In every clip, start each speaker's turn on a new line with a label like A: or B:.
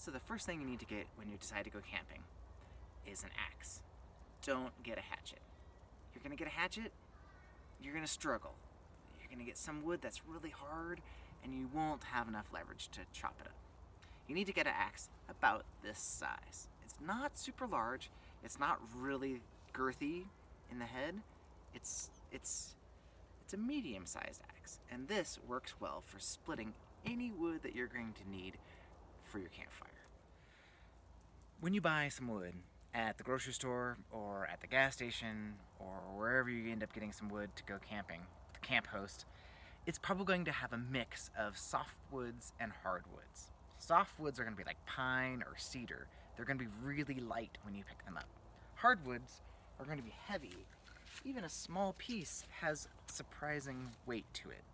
A: So the first thing you need to get when you decide to go camping is an axe. Don't get a hatchet. You're gonna get a hatchet, you're gonna struggle. You're gonna get some wood that's really hard and you won't have enough leverage to chop it up. You need to get an axe about this size. It's not super large, it's not really girthy in the head. It's a medium-sized axe, and this works well for splitting any wood that you're going to need for your campfire. When you buy some wood at the grocery store or at the gas station or wherever you end up getting some wood to go camping, the camp host, it's probably going to have a mix of softwoods and hardwoods. Softwoods are going to be like pine or cedar. They're going to be really light when you pick them up. Hardwoods are going to be heavy. Even a small piece has surprising weight to it.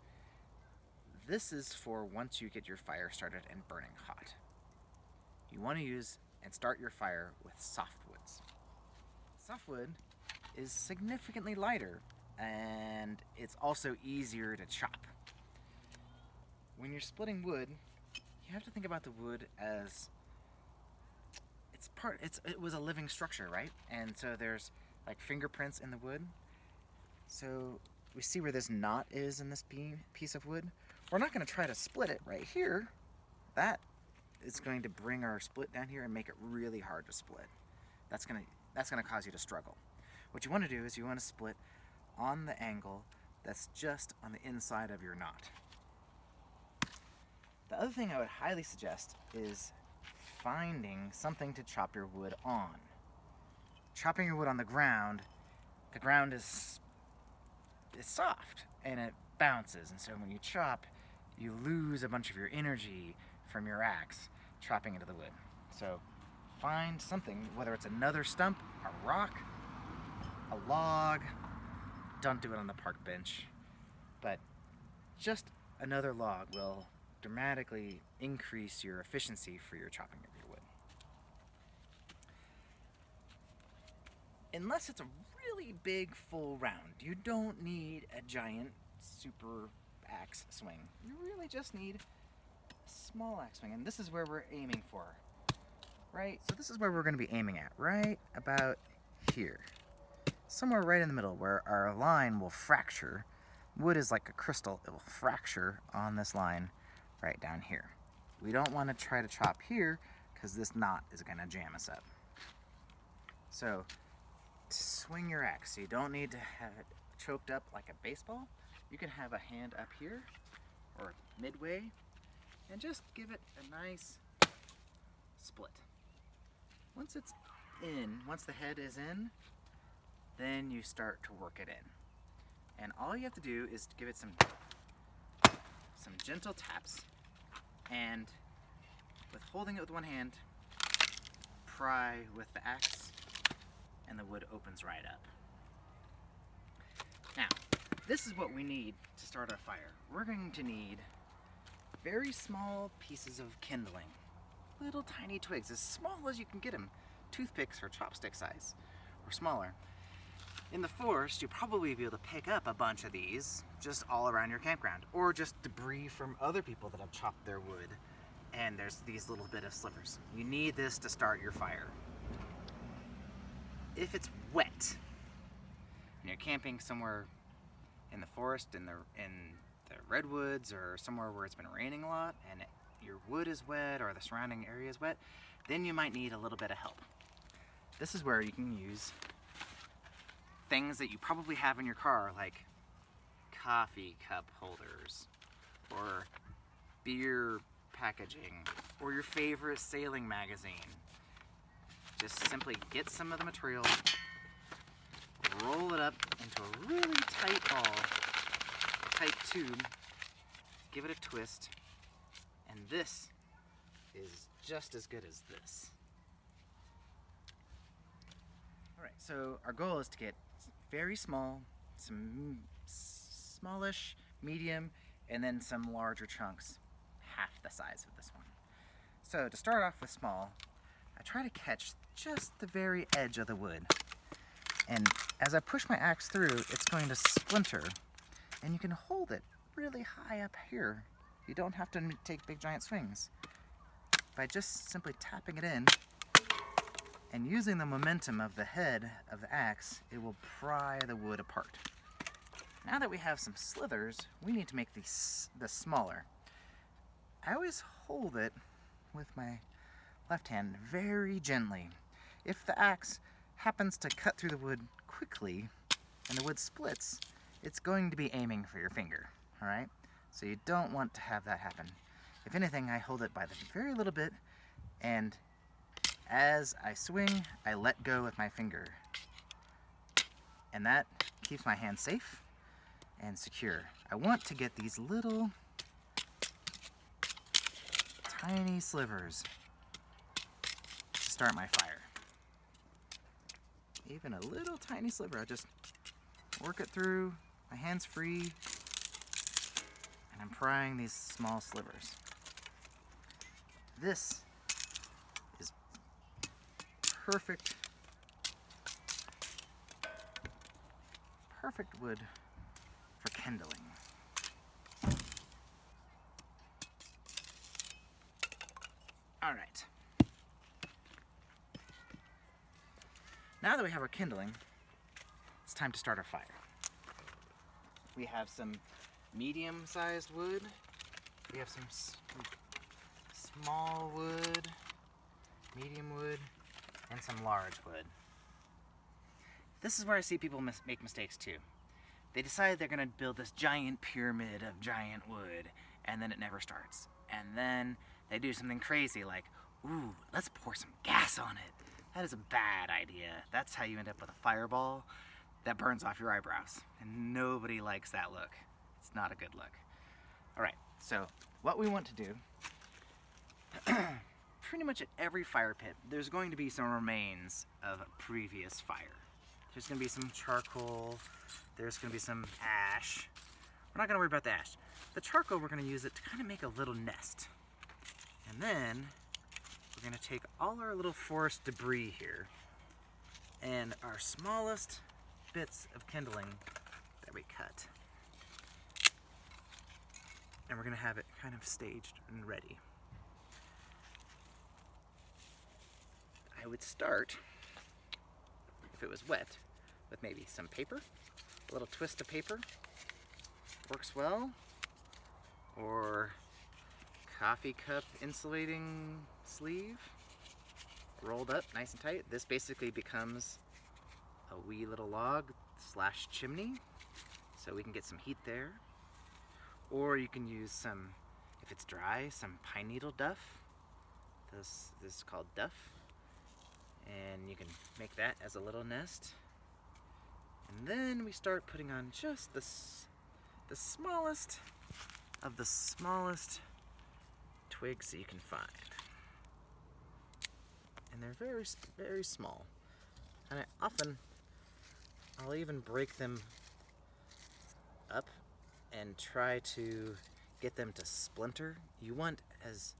A: This is for once you get your fire started and burning hot. You want to use and start your fire with softwoods. Softwood is significantly lighter and it's also easier to chop. When you're splitting wood, you have to think about the wood as it was a living structure, right? And so there's like fingerprints in the wood. So we see where this knot is in this piece of wood. We're not going to try to split it right here. That is going to bring our split down here and make it really hard to split. That's going to cause you to struggle. What you want to do is you want to split on the angle that's just on the inside of your knot. The other thing I would highly suggest is finding something to chop your wood on. Chopping your wood on the ground is soft and it bounces, and so when you chop, you lose a bunch of your energy from your axe chopping into the wood. So find something, whether it's another stump, a rock, a log. Don't do it on the park bench, but just another log will dramatically increase your efficiency for your chopping of your wood. Unless it's a really big full round, you don't need a giant super axe swing. You really just need a small axe swing, and this is where we're aiming for, right? So this is where we're going to be aiming at, right about here. Somewhere right in the middle where our line will fracture. Wood is like a crystal, it will fracture on this line right down here. We don't want to try to chop here because this knot is going to jam us up. So swing your axe. You don't need to have it choked up like a baseball. You can have a hand up here or midway and just give it a nice split. Once it's in, once the head is in, then you start to work it in. And all you have to do is give it some gentle taps, and with holding it with one hand, pry with the axe, and the wood opens right up. Now, this is what we need to start our fire. We're going to need very small pieces of kindling, little tiny twigs, as small as you can get them, toothpicks or chopstick size, or smaller. In the forest, you'll probably be able to pick up a bunch of these just all around your campground, or just debris from other people that have chopped their wood, and there's these little bit of slivers. You need this to start your fire. If it's wet, and you're camping somewhere in the forest, in the redwoods, or somewhere where it's been raining a lot, and your wood is wet, or the surrounding area is wet, then you might need a little bit of help. This is where you can use things that you probably have in your car, like coffee cup holders, or beer packaging, or your favorite sailing magazine. Just simply get some of the material, roll it up into a really tight ball, tight tube, give it a twist, and this is just as good as this. Alright, so our goal is to get very small, some smallish, medium, and then some larger chunks, half the size of this one. So to start off with small, I try to catch just the very edge of the wood. And as I push my axe through, it's going to splinter. And you can hold it really high up here. You don't have to take big giant swings. by just simply tapping it in and using the momentum of the head of the axe, it will pry the wood apart. Now that we have some slithers, we need to make this smaller. I always hold it with my left hand very gently. If the axe happens to cut through the wood quickly and the wood splits, it's going to be aiming for your finger, all right? So you don't want to have that happen. If anything, I hold it by the very little bit, and as I swing, I let go with my finger. And that keeps my hand safe and secure. I want to get these little tiny slivers to start my fire. Even a little tiny sliver, I just work it through, my hand's free, and I'm prying these small slivers. This is perfect wood for kindling. All right. Now that we have our kindling, it's time to start our fire. We have some medium-sized wood. We have some small wood, medium wood, and some large wood. This is where I see people make mistakes too. They decide they're going to build this giant pyramid of giant wood, and then it never starts. And then they do something crazy like, ooh, let's pour some gas on it. That is a bad idea. That's how you end up with a fireball that burns off your eyebrows. And nobody likes that look. It's not a good look. All right, so what we want to do, pretty much at every fire pit, there's going to be some remains of a previous fire. There's going to be some charcoal, there's going to be some ash. We're not going to worry about the ash. The charcoal, we're going to use it to kind of make a little nest. And then we're going to take all our little forest debris here and our smallest bits of kindling that we cut. And we're going to have it kind of staged and ready. I would start, if it was wet, with maybe some paper, a little twist of paper, works well, or coffee cup insulating sleeve, rolled up nice and tight. This basically becomes a wee little log / chimney, so we can get some heat there. Or you can use some, if it's dry, some pine needle duff. This is called duff. And you can make that as a little nest. And then we start putting on just the smallest of the smallest twigs that you can find. And they're very, very small. And I'll even break them up and try to get them to splinter. You want as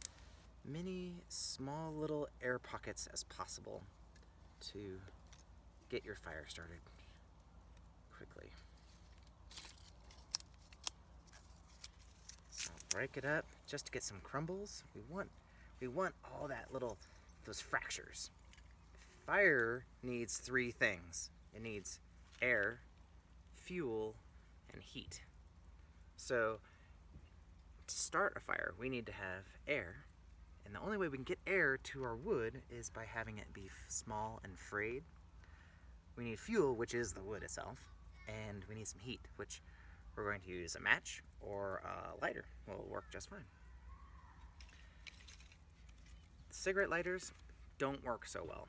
A: many small little air pockets as possible to get your fire started quickly. So break it up just to get some crumbles. We want all those fractures. Fire needs 3 things. It needs air, fuel, and heat. So to start a fire, we need to have air. And the only way we can get air to our wood is by having it be small and frayed. We need fuel, which is the wood itself, and we need some heat, which we're going to use a match or a lighter. Will work just fine. Cigarette lighters don't work so well,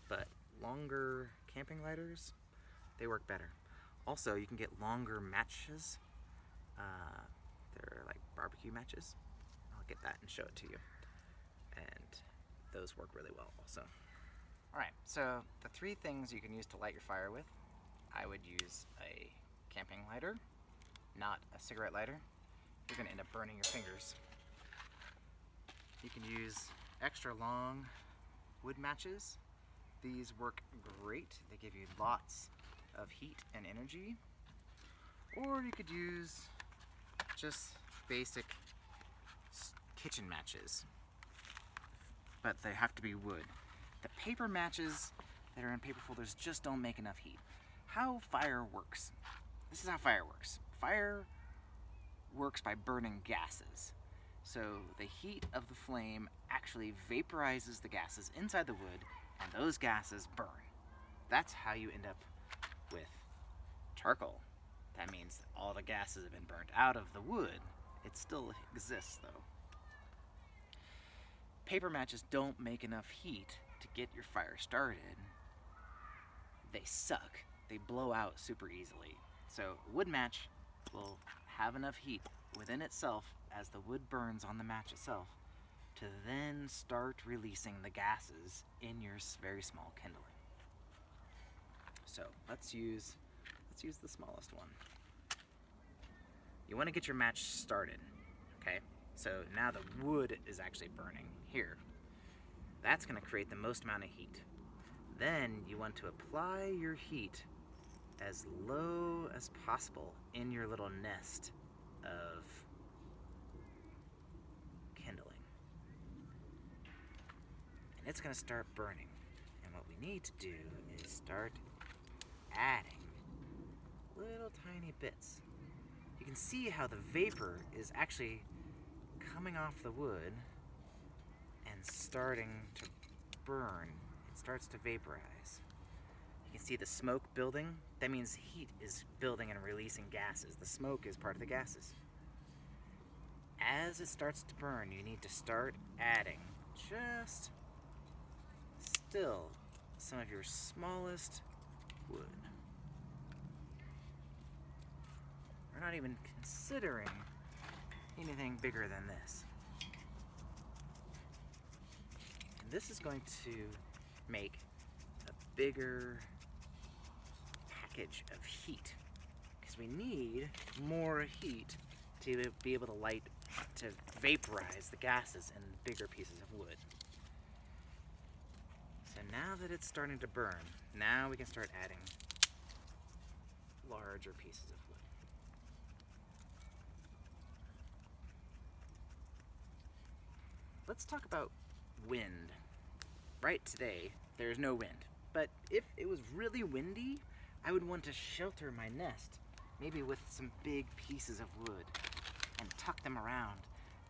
A: but longer camping lighters, they work better. Also, you can get longer matches. They're like barbecue matches. I'll get that and show it to you. And those work really well also. Alright, so the 3 things you can use to light your fire with, I would use a camping lighter, not a cigarette lighter. You're going to end up burning your fingers. You can use extra long wood matches. These work great. They give you lots of heat and energy. Or you could use just basic kitchen matches. but they have to be wood. The paper matches that are in paper folders just don't make enough heat. How fire works. This is how fire works. Fire works by burning gases. So the heat of the flame actually vaporizes the gases inside the wood, and those gases burn. That's how you end up with charcoal. That means all the gases have been burnt out of the wood. It still exists though. Paper matches don't make enough heat to get your fire started. They suck. They blow out super easily. So a wood match will have enough heat within itself as the wood burns on the match itself to then start releasing the gases in your very small kindling. So let's use the smallest one. You want to get your match started, okay? So now the wood is actually burning here. That's going to create the most amount of heat. Then you want to apply your heat as low as possible in your little nest of kindling. And it's going to start burning. And what we need to do is start adding little tiny bits. You can see how the vapor is actually coming off the wood and starting to burn. It starts to vaporize. You can see the smoke building. That means heat is building and releasing gases. The smoke is part of the gases. As it starts to burn, you need to start adding just still some of your smallest wood. We're not even considering anything bigger than this. And this is going to make a bigger package of heat because we need more heat to be able to vaporize the gases in bigger pieces of wood. So now that it's starting to burn, now we can start adding larger pieces of wood. Let's talk about wind. Right today, there's no wind. But if it was really windy, I would want to shelter my nest, maybe with some big pieces of wood, and tuck them around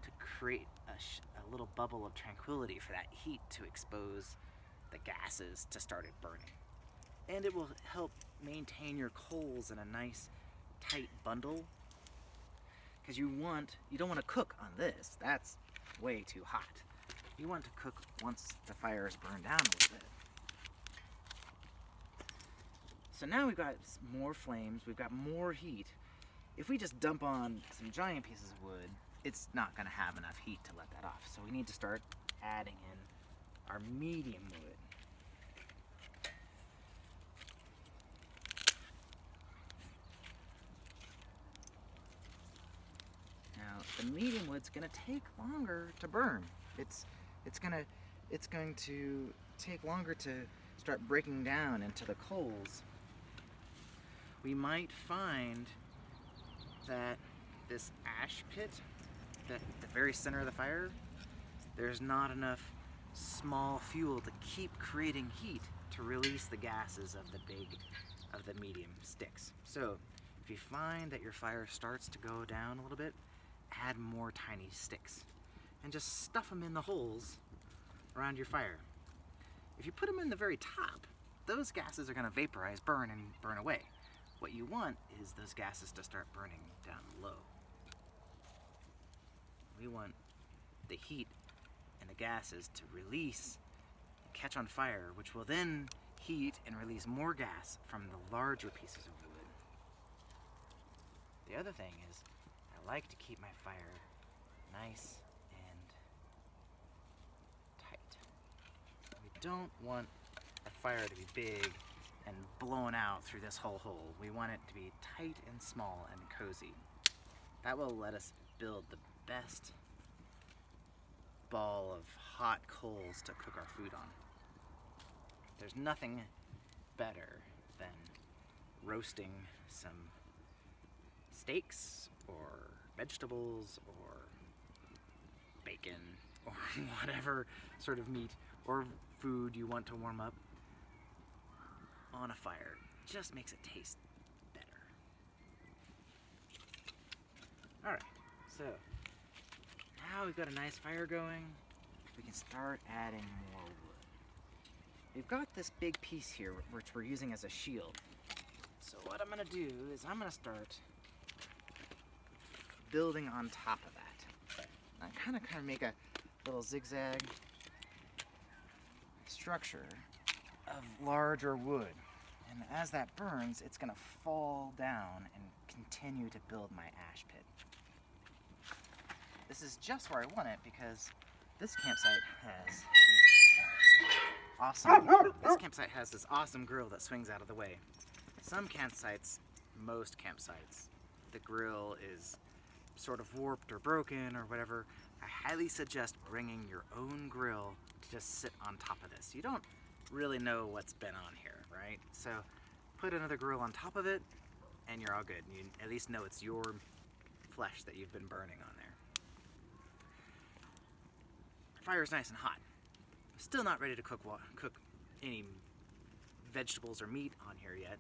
A: to create a little bubble of tranquility for that heat to expose the gases to start it burning. And it will help maintain your coals in a nice, tight bundle. Because you don't want to cook on this. That's way too hot. You want to cook once the fire is burned down a little bit. So now we've got more flames, we've got more heat. If we just dump on some giant pieces of wood, it's not going to have enough heat to let that off. So we need to start adding in our medium wood. Now, the medium wood's going to take longer to burn. It's going to take longer to start breaking down into the coals. We might find that this ash pit, at the very center of the fire, there's not enough small fuel to keep creating heat to release the gases of the medium sticks. So if you find that your fire starts to go down a little bit, add more tiny sticks and just stuff them in the holes around your fire. If you put them in the very top, those gases are going to vaporize, burn away. What you want is those gases to start burning down low. We want the heat and the gases to release and catch on fire, which will then heat and release more gas from the larger pieces of wood. The other thing is, I like to keep my fire nice and tight. We don't want a fire to be big and blown out through this whole hole. We want it to be tight and small and cozy. That will let us build the best ball of hot coals to cook our food on. There's nothing better than roasting some steaks or vegetables or bacon or whatever sort of meat or food you want to warm up on a fire. Just makes it taste better. Alright, so now we've got a nice fire going, we can start adding more wood. We've got this big piece here which we're using as a shield. So what I'm going to do is I'm going to start building on top of that. I kind of make a little zigzag structure of larger wood. And as that burns, it's going to fall down and continue to build my ash pit. This is just where I want it because this campsite has this awesome grill that swings out of the way. Some campsites, most campsites, the grill is sort of warped or broken or whatever. I highly suggest bringing your own grill to just sit on top of this. You don't really know what's been on here, right? So put another grill on top of it and you're all good. You at least know it's your flesh that you've been burning on there. Fire's nice and hot. I'm still not ready to cook any vegetables or meat on here yet,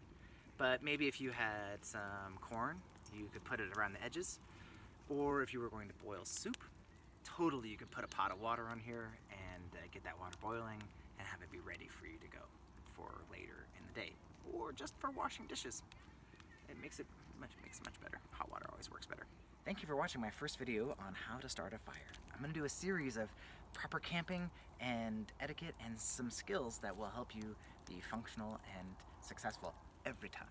A: but maybe if you had some corn, you could put it around the edges, or if you were going to boil soup, totally you could put a pot of water on here and get that water boiling and have it be ready for you to go for later in the day, or just for washing dishes. It makes it much better. Hot water always works better. Thank you for watching my first video on how to start a fire. I'm going to do a series of proper camping and etiquette and some skills that will help you be functional and successful every time.